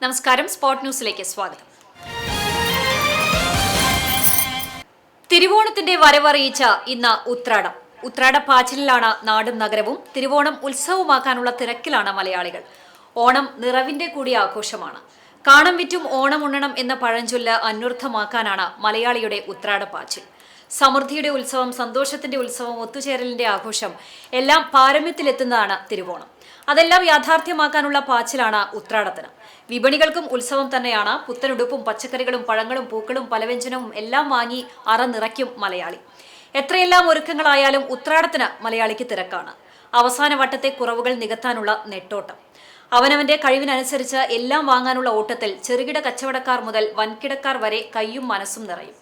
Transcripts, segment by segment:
നമസ്കാരം, സ്പോട്ട് ന്യൂസിലേക്ക് സ്വാഗതം. തിരുവോണത്തിന്റെ വരവറിയിച്ച ഇന്ന് ഉത്രാടം. ഉത്രാടപ്പാച്ചിലിലാണ് നാടും നഗരവും. തിരുവോണം ഉത്സവമാക്കാനുള്ള തിരക്കിലാണ് മലയാളികൾ. ഓണം നിറവിന്റെ കൂടി ആഘോഷമാണ്. കാണം വിറ്റും ഓണം ഉണ്ണണം എന്ന പഴഞ്ചൊല്ല് അന്വർത്ഥമാക്കാനാണ് മലയാളിയുടെ ഉത്രാടപ്പാച്ചിൽ. സമൃദ്ധിയുടെ ഉത്സവം, സന്തോഷത്തിന്റെ ഉത്സവം, ഒത്തുചേരലിന്റെ ആഘോഷം എല്ലാം പാരമ്യത്തിലെത്തുന്നതാണ് തിരുവോണം. അതെല്ലാം യാഥാർത്ഥ്യമാക്കാനുള്ള പാച്ചിലാണ് ഉത്രാടത്തിന്. വിപണികൾക്കും ഉത്സവം തന്നെയാണ്. പുത്തനുടുപ്പും പച്ചക്കറികളും പഴങ്ങളും പൂക്കളും പലവ്യഞ്ജനവും എല്ലാം വാങ്ങി അറ നിറയ്ക്കും മലയാളി. എത്രയെല്ലാം ഒരുക്കങ്ങളായാലും ഉത്രാടത്തിന് മലയാളിക്ക് തിരക്കാണ്. അവസാന വട്ടത്തെ കുറവുകൾ നികത്താനുള്ള നെട്ടോട്ടം. അവനവന്റെ കഴിവിനനുസരിച്ച് എല്ലാം വാങ്ങാനുള്ള ഓട്ടത്തിൽ ചെറുകിട കച്ചവടക്കാർ മുതൽ വൻകിടക്കാർ വരെ കയ്യും മനസ്സും നിറയും.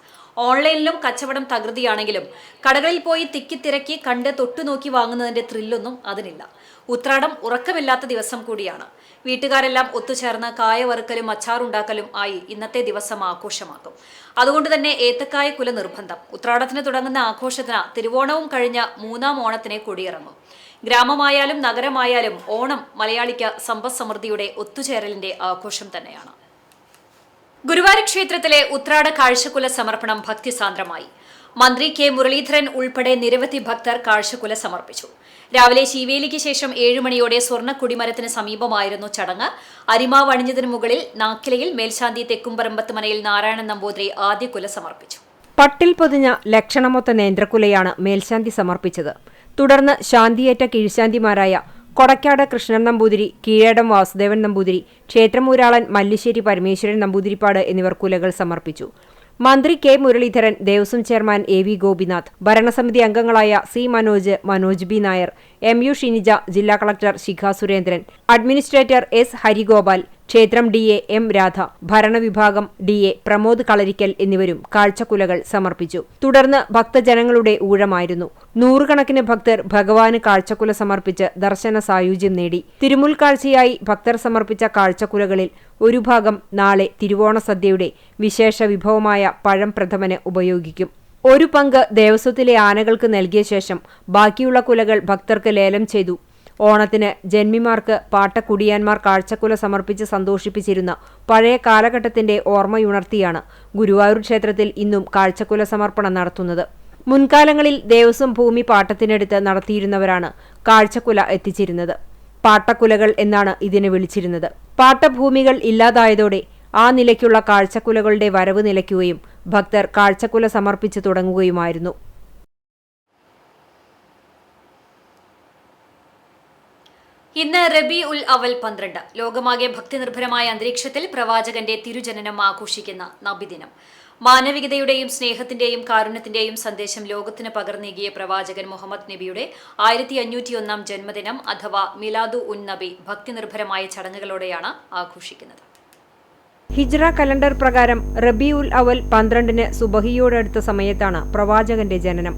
ഓൺലൈനിലും കച്ചവടം തകൃതിയാണെങ്കിലും കടകളിൽ പോയി തിക്കിത്തിരക്കി കണ്ട് തൊട്ടുനോക്കി വാങ്ങുന്നതിന്റെ ത്രില്ലൊന്നും അതിനില്ല. ഉത്രാടം ഉറക്കമില്ലാത്ത ദിവസം കൂടിയാണ്. വീട്ടുകാരെല്ലാം ഒത്തുചേർന്ന് കായ വറുക്കലും അച്ചാറുണ്ടാക്കലും ആയി ഇന്നത്തെ ദിവസം ആഘോഷമാക്കും. അതുകൊണ്ട് തന്നെ ഏത്തക്കായ കുല നിർബന്ധം. ഉത്രാടത്തിന് തുടങ്ങുന്ന ആഘോഷത്തിന് തിരുവോണവും കഴിഞ്ഞ് മൂന്നാം ഓണത്തിനെ കൊടിയിറങ്ങും. ഗ്രാമമായാലും നഗരമായാലും ഓണം മലയാളിക്ക് സമ്പദ് സമൃദ്ധിയുടെ ഒത്തുചേരലിന്റെ ആഘോഷം തന്നെയാണ്. ഗുരുവായൂർ ക്ഷേത്രത്തിലെ ഉത്രാട കാഴ്ചക്കുല സമർപ്പണം ഭക്തിസാന്ദ്രമായി. മന്ത്രി കെ മുരളീധരൻ ഉൾപ്പെടെ നിരവധി ഭക്തർ കാഴ്ചക്കുല സമർപ്പിച്ചു. രാവിലെ ശീവേലിക്ക് ശേഷം 7 മണിയോടെ സ്വർണ്ണ കുടിമരത്തിന് സമീപമായിരുന്നു ചടങ്ങ്. അരിമാവ് അണിഞ്ഞതിനു മുകളിൽ നാക്കിലയിൽ മേൽശാന്തി തെക്കുംപറമ്പത്ത് മനയിൽ നാരായണൻ നമ്പൂതിരി ആദ്യ കുല സമർപ്പിച്ചു. പട്ടിൽ പൊതിഞ്ഞ ലക്ഷണമൊത്ത നേന്ത്രക്കുലയാണ് മേൽശാന്തി സമർപ്പിച്ചത്. തുടർന്ന് ശാന്തിയേറ്റ കീഴ്ശാന്തിമാരായ കൊടക്കാട് കൃഷ്ണൻ നമ്പൂതിരി, കീഴേടം വാസുദേവൻ നമ്പൂതിരി, ക്ഷേത്രമൂരാളൻ മല്ലിശ്ശേരി പരമേശ്വരൻ നമ്പൂതിരിപ്പാട് എന്നിവർ കുലകൾ സമർപ്പിച്ചു. മന്ത്രി K Muraleedharan, Devaswom chairman A V Gopinath, ഭരണസമിതി അംഗങ്ങളായ C Manoj, Manoj B Nair, M U Shinija, ജില്ലാ collector Shikha Surendran, administrator S Harigopal, ക്ഷേത്രം ഡി എ എം രാധ, ഭരണവിഭാഗം ഡി എ പ്രമോദ് കളരിക്കൽ എന്നിവരും കാഴ്ചക്കുലകൾ സമർപ്പിച്ചു. തുടർന്ന് ഭക്തജനങ്ങളുടെ ഊഴമായിരുന്നു. നൂറുകണക്കിന് ഭക്തർ ഭഗവാന് കാഴ്ചക്കുല സമർപ്പിച്ച് ദർശന സായുജ്യം നേടി. തിരുമുൽക്കാഴ്ചയായി ഭക്തർ സമർപ്പിച്ച കാഴ്ചക്കുലകളിൽ ഒരു ഭാഗം നാളെ തിരുവോണ സദ്യയുടെ വിശേഷ വിഭവമായ പഴം പ്രഥമന് ഉപയോഗിക്കും. ഒരു പങ്ക് ദേവസ്വത്തിലെ ആനകൾക്ക് നൽകിയ ശേഷം ബാക്കിയുള്ള കുലകൾ ഭക്തർക്ക് ലേലം ചെയ്തു. ഓണത്തിന് ജന്മിമാർക്ക് പാട്ടക്കുടിയാന്മാർ കാഴ്ചക്കുല സമർപ്പിച്ച് സന്തോഷിപ്പിച്ചിരുന്ന പഴയ കാലഘട്ടത്തിന്റെ ഓർമ്മയുണർത്തിയാണ് ഗുരുവായൂർ ക്ഷേത്രത്തിൽ ഇന്നും കാഴ്ചക്കുല സമർപ്പണം നടത്തുന്നത്. മുൻകാലങ്ങളിൽ ദേവസ്വം ഭൂമി പാട്ടത്തിനെടുത്ത് നടത്തിയിരുന്നവരാണ് കാഴ്ചക്കുല എത്തിച്ചിരുന്നത്. പാട്ടക്കുലകൾ എന്നാണ് ഇതിനെ വിളിച്ചിരുന്നത്. പാട്ടഭൂമികൾ ഇല്ലാതായതോടെ ആ നിലയ്ക്കുള്ള കാഴ്ചക്കുലകളുടെ വരവ് നിലയ്ക്കുകയും ഭക്തർ കാഴ്ചക്കുല സമർപ്പിച്ചു തുടങ്ങുകയുമായിരുന്നു. ഇന്ന് റബി ഉൽ അവൽ 12. ലോകമാകെ ഭക്തിനിർഭരമായ അന്തരീക്ഷത്തിൽ പ്രവാചകന്റെ തിരുജനനം ആഘോഷിക്കുന്ന നബിദിനം. മാനവികതയുടെയും സ്നേഹത്തിന്റെയും കാരുണ്യത്തിന്റെയും സന്ദേശം ലോകത്തിന് പകർന്നേകിയ പ്രവാചകൻ മുഹമ്മദ് നബിയുടെ 1501 ജന്മദിനം അഥവാ മിലാദു ഉൻ നബി ഭക്തിനിർഭരമായ ചടങ്ങുകളോടെയാണ് ആഘോഷിക്കുന്നത്. ഹിജ്റ കലണ്ടർ പ്രകാരം റബി ഉൽ അവൽ 12 സുബഹിയോടടുത്ത സമയത്താണ് പ്രവാചകന്റെ ജനനം.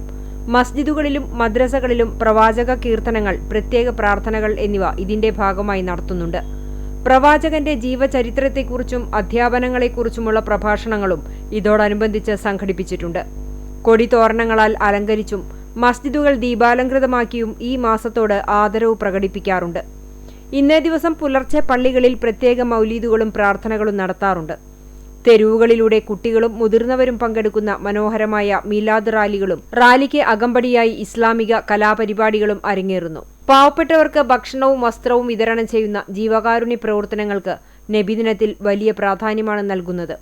മസ്ജിദുകളിലും മദ്രസകളിലും പ്രവാചക കീർത്തനങ്ങൾ, പ്രത്യേക പ്രാർത്ഥനകൾ എന്നിവ ഇതിന്റെ ഭാഗമായി നടത്തുന്നുണ്ട്. പ്രവാചകന്റെ ജീവചരിത്രത്തെക്കുറിച്ചും അധ്യാപനങ്ങളെക്കുറിച്ചുമുള്ള പ്രഭാഷണങ്ങളും ഇതോടനുബന്ധിച്ച് സംഘടിപ്പിച്ചിട്ടുണ്ട്. കൊടിതോരണങ്ങളാൽ അലങ്കരിച്ചും മസ്ജിദുകൾ ദീപാലങ്കൃതമാക്കിയും ഈ മാസത്തോട് ആദരവ് പ്രകടിപ്പിക്കാറുണ്ട്. ഇന്നേ ദിവസം പുലർച്ചെ പള്ളികളിൽ പ്രത്യേക മൗലീദുകളും പ്രാർത്ഥനകളും നടത്താറുണ്ട്. തെരുവുകളിലൂടെ കുട്ടികളും മുതിർന്നവരും പങ്കെടുക്കുന്ന മനോഹരമായ മീലാദ് റാലികളും റാലിക്ക് അകമ്പടിയായി ഇസ്ലാമിക കലാപരിപാടികളും അരങ്ങേറുന്നു. പാവപ്പെട്ടവർക്ക് ഭക്ഷണവും വസ്ത്രവും വിതരണം ചെയ്യുന്ന ജീവകാരുണ്യ പ്രവർത്തനങ്ങൾക്ക് നബിദിനത്തിൽ വലിയ പ്രാധാന്യമാണ് നൽകുന്നത്.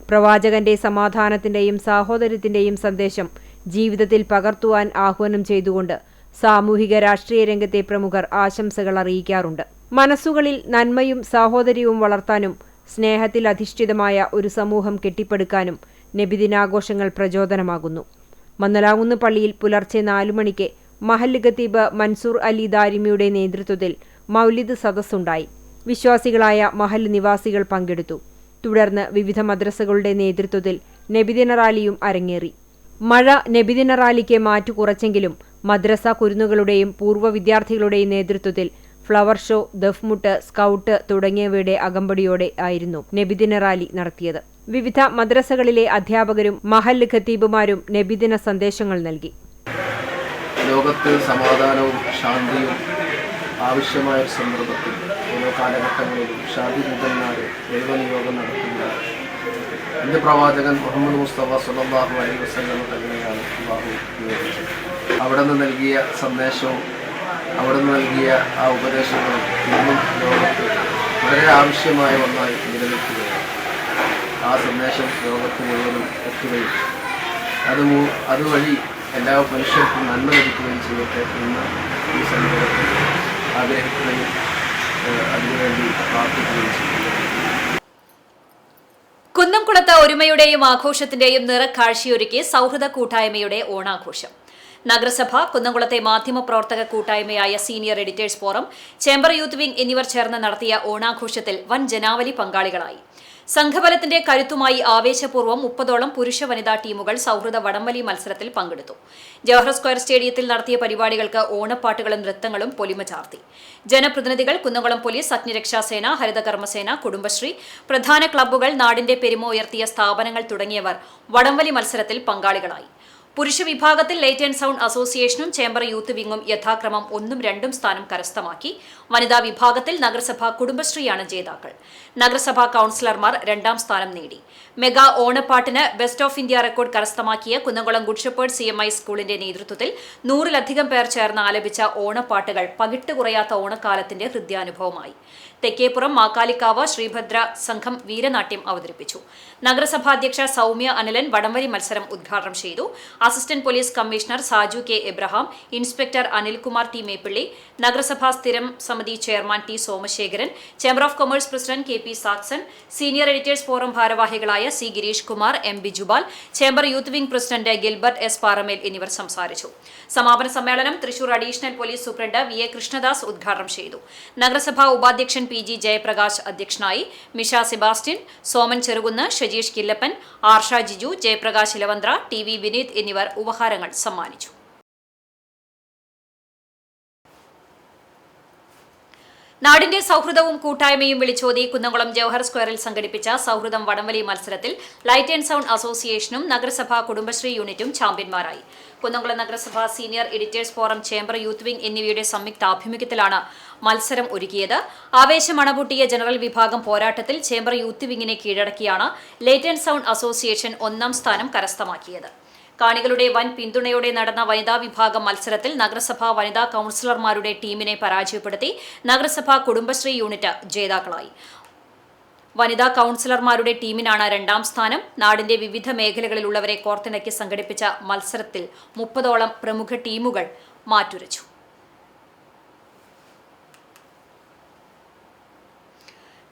പ്രവാചകന്റെ സമാധാനത്തിന്റെയും സാഹോദര്യത്തിന്റെയും സന്ദേശം ജീവിതത്തിൽ പകർത്തുവാൻ ആഹ്വാനം ചെയ്തുകൊണ്ട് സാമൂഹിക രാഷ്ട്രീയ രംഗത്തെ പ്രമുഖർ ആശംസകൾ അറിയിക്കാറുണ്ട്. മനസ്സുകളിൽ നന്മയും സാഹോദര്യവും വളർത്താനും സ്നേഹത്തിൽ അധിഷ്ഠിതമായ ഒരു സമൂഹം കെട്ടിപ്പടുക്കാനും നബിദിനാഘോഷങ്ങൾ പ്രചോദനമാകുന്നു. മന്നലാകുന്ന് പള്ളിയിൽ പുലർച്ചെ 4 മണിക്ക് മഹല്ല് ഖത്തീബ് മൻസൂർ അലി ദാരിമിയുടെ നേതൃത്വത്തിൽ മൗലിദ് സദസ്സുണ്ടായി. വിശ്വാസികളായ മഹല്ല് നിവാസികൾ പങ്കെടുത്തു. തുടർന്ന് വിവിധ മദ്രസകളുടെ നേതൃത്വത്തിൽ നബിദിന റാലിയും അരങ്ങേറി. മഴ നബിദിന റാലിക്ക് മാറ്റുകുറച്ചെങ്കിലും മദ്രസ കുരുന്നുകളുടെയും പൂർവ്വ വിദ്യാർത്ഥികളുടെയും നേതൃത്വത്തിൽ ഫ്ലവർ ഷോ, ദഫ്മുട്ട്, സ്കൗട്ട് തുടങ്ങിയവയുടെ അകമ്പടിയോടെ ആയിരുന്നു നബിദിന റാലി നടത്തിയത്. വിവിധ മദ്രസകളിലെ അധ്യാപകരും മഹല്ല് ഖത്തീബുമാരും നബിദിന സന്ദേശങ്ങൾ നൽകി. ലോകത്ത് സമാധാനവും ശാന്തിയും ആവശ്യമായ സന്ദർഭത്തിൽ ഓരോ കാലഘട്ടങ്ങളിലും ശാന്തി ദൂതന്മാരെ ദൈവനിയോഗം നടത്തുന്ന എൻ്റെ പ്രവാചകൻ മുഹമ്മദ് മുസ്തഫ സ്വല്ലല്ലാഹു അലൈഹി വസല്ലം തന്നെയാണ് അല്ലാഹു നിയോഗിച്ചത്. അവിടെ നിന്ന് നൽകിയ സന്ദേശവും അവിടെ നിന്ന് നൽകിയ ആ ഉപദേശങ്ങളും ഇന്നും ലോകത്ത് വളരെ ആവശ്യമായ ഒന്നായി നിലനിൽക്കുകയാണ്. ആ സന്ദേശം ലോകത്ത് മുഴുവനും എത്തുകയും അതുവഴി എല്ലാ മനുഷ്യർക്കും നന്മ ലഭിക്കുകയും ചെയ്യട്ടെ എന്ന് ഈ സന്ദർഭത്തിൽ ആഗ്രഹിക്കുകയും അതിനുവേണ്ടി പ്രാർത്ഥിക്കുകയും ചെയ്യുന്നു. കുന്നംകുളത്ത് ഒരുമയുടെയും ആഘോഷത്തിന്റെയും നിറക്കാഴ്ചയൊരുക്കി സൗഹൃദ കൂട്ടായ്മയുടെ ഓണാഘോഷം. നഗരസഭ, കുന്നംകുളത്തെ മാധ്യമപ്രവർത്തക കൂട്ടായ്മയായ senior editors forum, chamber youth wing എന്നിവർ ചേർന്ന് നടത്തിയ ഓണാഘോഷത്തിൽ വൻ ജനാവലി പങ്കാളികളായി. സംഘബലത്തിന്റെ കരുത്തുമായി ആവേശപൂർവ്വം 30ഓളം പുരുഷ വനിതാ ടീമുകൾ സൗഹൃദ വടംവലി മത്സരത്തിൽ പങ്കെടുത്തു. ജവഹർ സ്ക്വയർ സ്റ്റേഡിയത്തിൽ നടത്തിയ പരിപാടികൾക്ക് ഓണപ്പാട്ടുകളും നൃത്തങ്ങളും പൊലിമ ചാർത്തി. ജനപ്രതിനിധികൾ, കുന്നംകുളം പോലീസ്, അഗ്നിരക്ഷാസേന, ഹരിതകർമ്മസേന, കുടുംബശ്രീ, പ്രധാന ക്ലബ്ബുകൾ, നാടിന്റെ പെരുമ ഉയർത്തിയ സ്ഥാപനങ്ങൾ തുടങ്ങിയവർ വടംവലി മത്സരത്തിൽ പങ്കാളികളായി. പുരുഷ വിഭാഗത്തിൽ ലൈറ്റ് ആൻഡ് സൗണ്ട് അസോസിയേഷനും ചേംബർ യൂത്ത് വിംഗും യഥാക്രമം 1ഉം 2ഉം സ്ഥാനം കരസ്ഥമാക്കി. വനിതാ വിഭാഗത്തിൽ നഗരസഭ, കുടുംബശ്രീയാണ് ജേതാക്കൾ. നഗരസഭാ കൌൺസിലർമാർ 2ാം സ്ഥാനം നേടി. മെഗാ ഓണപ്പാട്ടിന് ബെസ്റ്റ് ഓഫ് ഇന്ത്യ റെക്കോർഡ് കരസ്ഥമാക്കിയ കുന്നംകുളം ഗുഡ് ഷെപ്പേർഡ് CMI സ്കൂളിന്റെ നേതൃത്വത്തിൽ 100ലധികം പേർ ചേർന്ന് ആലപിച്ച ഓണപ്പാട്ടുകൾ പകിട്ട് കുറയാത്ത ഓണക്കാലത്തിന്റെ ഹൃദ്യാനുഭവമായി. തെക്കേപ്പുറം മാക്കാലിക്കാവ് ശ്രീഭദ്ര സംഘം വീരനാട്യം അവതരിപ്പിച്ചു. നഗരസഭാ അധ്യക്ഷ സൗമ്യ അനിലൻ വടംവലി മത്സരം ഉദ്ഘാടനം ചെയ്തു. Assistant police commissioner Saju K. Abraham, inspector Anilkumar T. Meppilly, നഗരസഭാ സ്ഥിരം സമിതി chairman T. Somasekharan, chamber of commerce president KP Saxon, senior editors forum ഭാരവാഹികളായ C. Girish Kumar, M. Bijupal, chamber youth wing president Gilbert S. Paramel എന്നിവർ സംസാരിച്ചു. സമാപന സമ്മേളനം Thrissur additional police superintendent VA Krishnadas ഉദ്ഘാടനം ചെയ്തു. നഗരസഭാ ഉപാധ്യക്ഷൻ PG ജയപ്രകാശ് അധ്യക്ഷനായി. മിഷ സെബാസ്റ്റ്യൻ, സോമൻ ചെറുകുന്ന്, ഷജീഷ് കില്ലപ്പൻ, ആർഷ ജിജു, ജയപ്രകാശ് ഇലവന്ത്ര, TV വിനീത് എന്നിവർ ഉപഹാരങ്ങൾ സമ്മാനിച്ചു. നാടിന്റെ സൗഹൃദവും കൂട്ടായ്മയും വിളിച്ചോതി കുന്നംകുളം ജവഹർ സ്ക്വയറിൽ സംഘടിപ്പിച്ച സൗഹൃദം വടംവലി മത്സരത്തിൽ ലൈറ്റ് ആൻഡ് സൗണ്ട് അസോസിയേഷനും നഗരസഭാ കുടുംബശ്രീ യൂണിറ്റും ചാമ്പ്യന്മാരായി. കുന്നംകുളം നഗരസഭ senior editors forum, chamber youth wing എന്നിവയുടെ സംയുക്താഭിമുഖ്യത്തിലാണ് മത്സരം ഒരുക്കിയത്. ആവേശം അണപൊട്ടിയ ജനറൽ വിഭാഗം പോരാട്ടത്തിൽ ചേംബർ യൂത്ത് വിംഗിനെ കീഴടക്കിയാണ് ലൈറ്റ് ആൻഡ് സൗണ്ട് അസോസിയേഷൻ 1ാം സ്ഥാനം കരസ്ഥമാക്കിയത്. കാണികളുടെ വൻ പിന്തുണയോടെ നടന്ന വനിതാ വിഭാഗം മത്സരത്തിൽ നഗരസഭാ വനിതാ കൌൺസിലർമാരുടെ ടീമിനെ പരാജയപ്പെടുത്തി നഗരസഭാ കുടുംബശ്രീ യൂണിറ്റ് ജേതാക്കളായി. വനിതാ കൌൺസിലർമാരുടെ ടീമിനാണ് 2ാം സ്ഥാനം. നാടിന്റെ വിവിധ മേഖലകളിലുള്ളവരെ കോർത്തിണക്കി സംഘടിപ്പിച്ച മത്സരത്തിൽ 30ഓളം പ്രമുഖ ടീമുകൾ മാറ്റുരച്ചു.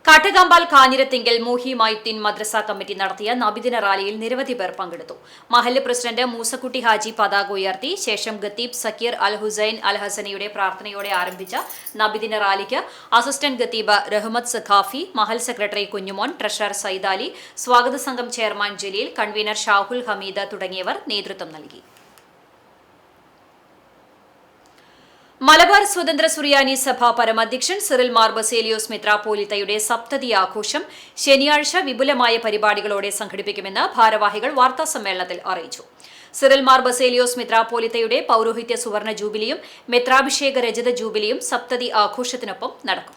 കാട്ടകാമ്പാൽ കാഞ്ഞിരത്തിങ്കൽ മൂഹി മൈത്തീൻ മദ്രസ കമ്മിറ്റി നടത്തിയ നബിദിന റാലിയിൽ നിരവധി പേർ പങ്കെടുത്തു. മഹല്ല് പ്രസിഡന്റ് മൂസക്കുട്ടി ഹാജി പതാക ഉയർത്തി. ശേഷം ഖത്തീബ് സക്കീർ അൽ ഹുസൈൻ അൽ ഹസനിയുടെ പ്രാർത്ഥനയോടെ ആരംഭിച്ച നബിദിന റാലിക്ക് അസിസ്റ്റന്റ് ഖത്തീബ് റഹ്മത്ത് സഖാഫി, മഹൽ സെക്രട്ടറി കുഞ്ഞുമോൻ, ട്രഷറർ സൈദാലി, സ്വാഗത സംഘം ചെയർമാൻ ജലീൽ, കൺവീനർ ഷാഹുൽ ഹമീദ് തുടങ്ങിയവർ നേതൃത്വം നൽകി. മലബാർ സ്വതന്ത്ര സുറിയാനി സഭ പരമാധ്യക്ഷൻ സിറിൽ മാർ ബസേലിയോസ് മെത്രാപ്പോലീത്തയുടെ സപ്തതി ആഘോഷം ശനിയാഴ്ച വിപുലമായ പരിപാടികളോടെ സംഘടിപ്പിക്കുമെന്ന് ഭാരവാഹികൾ വാർത്താസമ്മേളനത്തിൽ അറിയിച്ചു. സിറിൽ മാർ ബസേലിയോസ് മെത്രാപ്പോലീത്തയുടെ പൌരോഹിത്യ സുവർണ ജൂബിലിയും മെത്രാഭിഷേക രജത ജൂബിലിയും സപ്തതി ആഘോഷത്തിനൊപ്പം നടക്കും.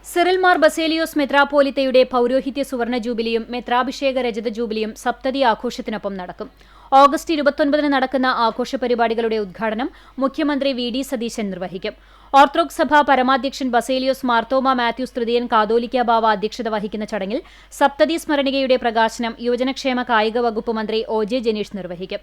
സിറിൽ മാർ ബസേലിയോസ് മെത്രാപ്പോലീത്തയുടെ പൌരോഹിത്യ സുവർണ ജൂബിലിയും മെത്രാഭിഷേക രജത ജൂബിലിയും സപ്തതി ആഘോഷത്തിനൊപ്പം നടക്കും. ഓഗസ്റ്റ് 29 നടക്കുന്ന ആഘോഷ പരിപാടികളുടെ ഉദ്ഘാടനം മുഖ്യമന്ത്രി VD സതീശൻ നിർവഹിക്കും. ഓർത്തഡോക്സ് സഭ പരമാധ്യക്ഷൻ ബസേലിയോസ് മാർത്തോമ മാത്യൂസ് തൃതീയൻ കാതോലിക്ക ബാവ അധ്യക്ഷത വഹിക്കുന്ന ചടങ്ങിൽ സപ്തതി സ്മരണികയുടെ പ്രകാശനം യുവജനക്ഷേമ കായിക വകുപ്പ് മന്ത്രി OJ ജനീഷ് നിർവഹിക്കും.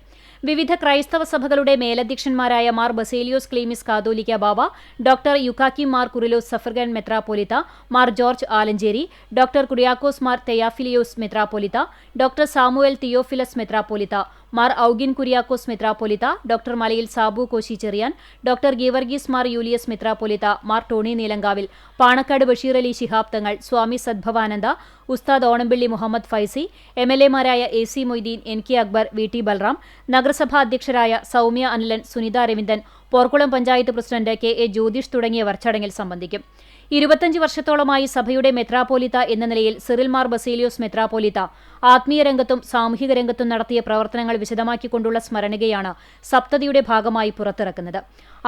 വിവിധ ക്രൈസ്തവ സഭകളുടെ മേലധ്യക്ഷന്മാരായ മാർ ബസേലിയോസ് ക്ലീമിസ് കാതോലിക്ക ബാവ, ഡോക്ടർ യുക്കാക്കി മാർ കുറിലോസ് സഫർഗൻ മെത്രാപ്പോലിത്ത, മാർ ജോർജ് ആലഞ്ചേരി, ഡോക്ടർ കുര്യാക്കോസ് മാർ തെയാഫിലിയോസ് മെത്രാപ്പോലിത്ത, ഡോക്ടർ സാമുവൽ തിയോഫിലസ് മെത്രാപ്പോലിത്ത, മാർ ഔഗിൻ കുര്യാക്കോസ് മെത്രാപ്പോലിത്ത, ഡോക്ടർ മലയിൽ സാബു കോശി ചെറിയാൻ, ഡോക്ടർ ഗീവർഗീസ് മാർ യൂലിയസ് മെത്രാപ്പോലിത്ത, മാർ ടോണി നീലങ്കാവിൽ, പാണക്കാട് ബഷീർ അലി ശിഹാബ് തങ്ങൾ, സ്വാമി സദ്ഭവാനന്ദ, ഉസ്താദ് Onampilly Muhammad Faizy, MLA-മാരായ AC Moideen, NK Akbar, VT Balram, നഗരസഭാ അധ്യക്ഷരായ സൗമ്യ അനിലൻ, സുനിത രവിന്ദൻ, പോർക്കുളം പഞ്ചായത്ത് പ്രസിഡന്റ് KA ജ്യോതിഷ് തുടങ്ങിയവർ ചടങ്ങിൽ സംബന്ധിക്കും. 25 വർഷത്തോളമായി സഭയുടെ മെത്രാപ്പോലിത്ത എന്ന നിലയിൽ സിറിൽ മാർ ബസേലിയോസ് മെത്രാപ്പോലിത്ത ആത്മീയ രംഗത്തും സാമൂഹിക രംഗത്തും നടത്തിയ പ്രവർത്തനങ്ങൾ വിശദമാക്കിക്കൊണ്ടുള്ള സ്മരണികയാണ് സപ്തതിയുടെ ഭാഗമായി പുറത്തിറക്കുന്നത്.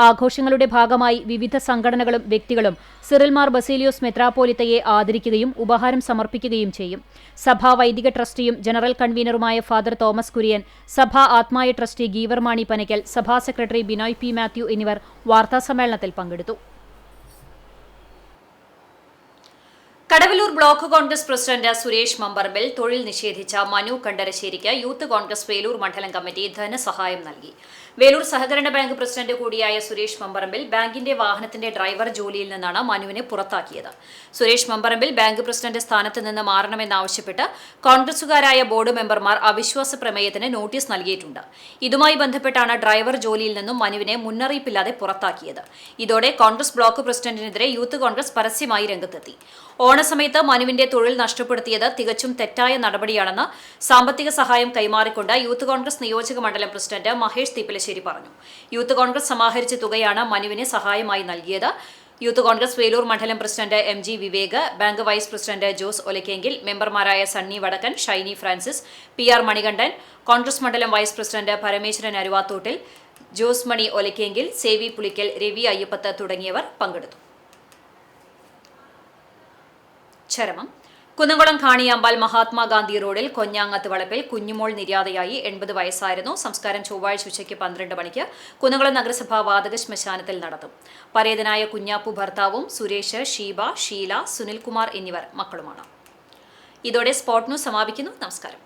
ആഘോഷങ്ങളുടെ ഭാഗമായി വിവിധ സംഘടനകളും വ്യക്തികളും സിറിൽ മാർ ബസേലിയോസ് മെത്രാപ്പോലിത്തയെ ആദരിക്കുകയും ഉപഹാരം സമർപ്പിക്കുകയും ചെയ്യും. സഭാ വൈദിക ട്രസ്റ്റിയും ജനറൽ കൺവീനറുമായ ഫാദർ തോമസ് കുര്യൻ, സഭാ ആത്മായ ട്രസ്റ്റി ഗീവർ മാണി പനക്കൽ, സഭാ സെക്രട്ടറി ബിനോയ് പി മാത്യു എന്നിവർ വാർത്താസമ്മേളനത്തിൽ പങ്കെടുത്തു. കടവല്ലൂർ ബ്ലോക്ക് കോൺഗ്രസ് പ്രസിഡന്റ് സുരേഷ് മമ്പറമ്പിൽ തൊഴിൽ നിഷേധിച്ച മനു കണ്ടരശ്ശേരിക്ക് യൂത്ത് കോൺഗ്രസ് വേലൂർ മണ്ഡലം കമ്മിറ്റി ധനസഹായം നൽകി. വേലൂർ സഹകരണ ബാങ്ക് പ്രസിഡന്റ് കൂടിയായ സുരേഷ് മമ്പറമ്പിൽ ബാങ്കിന്റെ വാഹനത്തിന്റെ ഡ്രൈവർ ജോലിയിൽ നിന്നാണ് മനുവിനെ പുറത്താക്കിയത്. സുരേഷ് മമ്പറമ്പിൽ ബാങ്ക് പ്രസിഡന്റ് സ്ഥാനത്ത് നിന്ന് മാറണമെന്നാവശ്യപ്പെട്ട് കോൺഗ്രസുകാരായ ബോർഡ് മെമ്പർമാർ അവിശ്വാസ പ്രമേയത്തിന് നോട്ടീസ് നൽകിയിട്ടുണ്ട്. ഇതുമായി ബന്ധപ്പെട്ടാണ് ഡ്രൈവർ ജോലിയിൽ നിന്നും മനുവിനെ മുന്നറിയിപ്പില്ലാതെ പുറത്താക്കിയത്. ഇതോടെ കോൺഗ്രസ് ബ്ലോക്ക് പ്രസിഡന്റിനെതിരെ യൂത്ത് കോൺഗ്രസ് പരസ്യമായി രംഗത്തെത്തി. ഓണസമയത്ത് മനുവിന്റെ തൊഴിൽ നഷ്ടപ്പെടുത്തിയത് തികച്ചും തെറ്റായ നടപടിയാണെന്ന് സാമ്പത്തിക സഹായം കൈമാറിക്കൊണ്ട് യൂത്ത് കോൺഗ്രസ് നിയോജക മണ്ഡലം പ്രസിഡന്റ് മഹേഷ് തീപ്പലശ്ശേരി പറഞ്ഞു. യൂത്ത് കോൺഗ്രസ് സമാഹരിച്ച തുകയാണ് മനുവിന് സഹായമായി നൽകിയത്. യൂത്ത് കോൺഗ്രസ് വേലൂർ മണ്ഡലം president MG Vivek, bank vice president Jose Olakkengil, മെമ്പർമാരായ സണ്ണി വടക്കൻ, ഷൈനി ഫ്രാൻസിസ്, PR മണികണ്ഠൻ, കോൺഗ്രസ് മണ്ഡലം വൈസ് പ്രസിഡന്റ് പരമേശ്വരൻ അരുവാത്തോട്ടിൽ, ജോസ് മണി ഒലക്കെങ്കിൽ, സേവി പുളിക്കൽ, രവി അയ്യപ്പത്ത് തുടങ്ങിയവർ പങ്കെടുത്തു. ചരമം. കുന്നംകുളം കാണിയാമ്പാൽ മഹാത്മാഗാന്ധി റോഡിൽ കൊഞ്ഞാങ്ങത്ത് വളപ്പിൽ കുഞ്ഞുമോൾ നിര്യാതയായി. 80 വയസ്സായിരുന്നു. സംസ്കാരം ചൊവ്വാഴ്ച ഉച്ചയ്ക്ക് 12 മണിക്ക് കുന്നംകുളം നഗരസഭാ വാതക ശ്മശാനത്തിൽ നടത്തും. പരേതനായ കുഞ്ഞാപ്പു ഭർത്താവും സുരേഷ്, ഷീബ, ഷീല, സുനിൽകുമാർ എന്നിവർ മക്കളുമാണ്. ഇതോടെ സ്പോട്ട് ന്യൂസ് സമാപിക്കുന്നു. നമസ്കാരം.